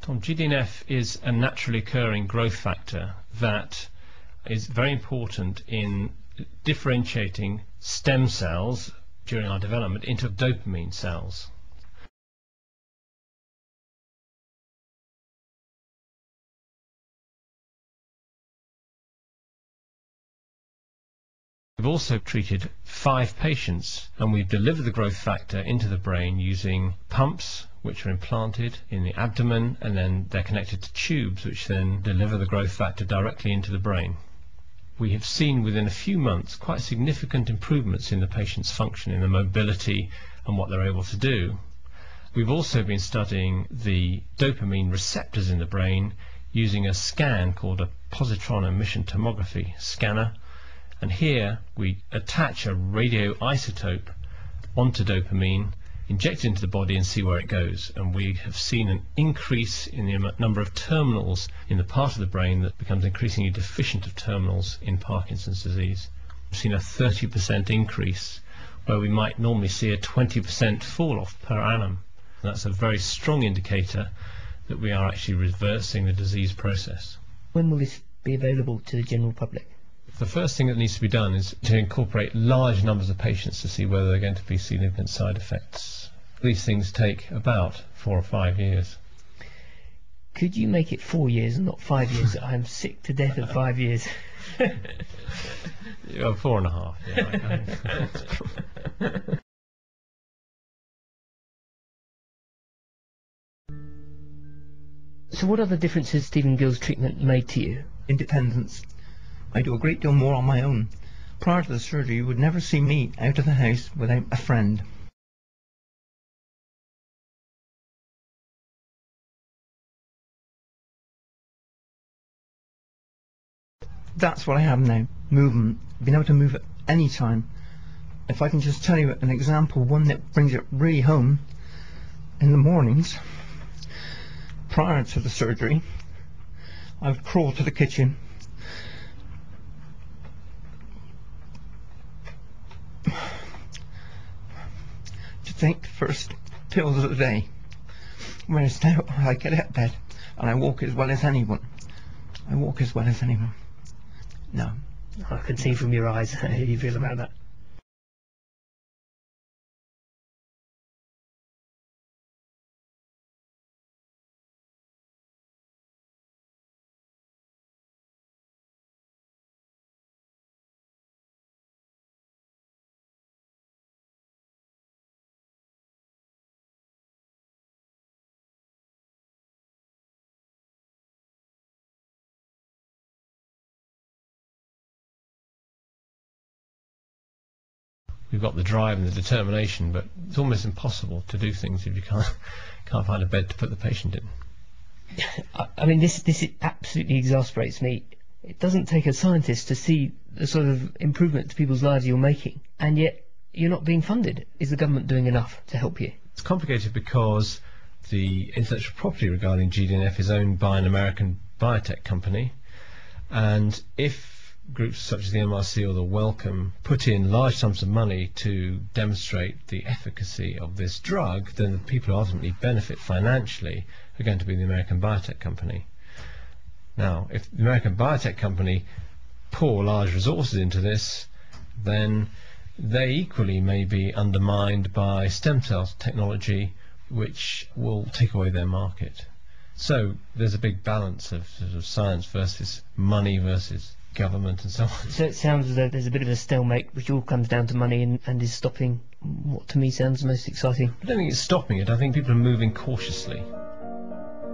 Tom, gdnf is a naturally occurring growth factor that is very important in differentiating stem cells during our development into dopamine cells. We've also treated 5 patients, and we've delivered the growth factor into the brain using pumps which are implanted in the abdomen, and then they're connected to tubes which then deliver the growth factor directly into the brain. We have seen within a few months quite significant improvements in the patient's function, in the mobility and what they're able to do. We've also been studying the dopamine receptors in the brain using a scan called a positron emission tomography scanner. And here we attach a radioisotope onto dopamine, inject it into the body and see where it goes. And we have seen an increase in the number of terminals in the part of the brain that becomes increasingly deficient of terminals in Parkinson's disease. We've seen a 30% increase where we might normally see a 20% fall off per annum. And that's a very strong indicator that we are actually reversing the disease process. When will this be available to the general public? The first thing that needs to be done is to incorporate large numbers of patients to see whether there are going to be significant side effects. These things take about 4 or 5 years. Could you make it 4 years and not 5 years? I'm sick to death of 5 years. 4.5. Yeah, So what other difference has Stephen Gill's treatment made to you? Independence. I do a great deal more on my own. Prior to the surgery, you would never see me out of the house without a friend. That's what I have now, movement, being able to move at any time. If I can just tell you an example, one that brings it really home. In the mornings, prior to the surgery, I would crawl to the kitchen, to take the first pills of the day, whereas now I get out of bed and I walk as well as anyone. I walk as well as anyone. No. I can see from your eyes how you feel about that. We've got the drive and the determination, but it's almost impossible to do things if you can't find a bed to put the patient in. I mean, this absolutely exasperates me. It doesn't take a scientist to see the sort of improvement to people's lives you're making, and yet you're not being funded. Is the government doing enough to help you? It's complicated because the intellectual property regarding gdnf is owned by an American biotech company, and if groups such as the MRC or the Wellcome put in large sums of money to demonstrate the efficacy of this drug, then the people who ultimately benefit financially are going to be the American biotech company. Now, if the American biotech company pour large resources into this, then they equally may be undermined by stem cell technology, which will take away their market. So there's a big balance of sort of science versus money versus government and so on. So it sounds as though there's a bit of a stalemate which all comes down to money and is stopping what to me sounds most exciting. I don't think it's stopping it. I think people are moving cautiously.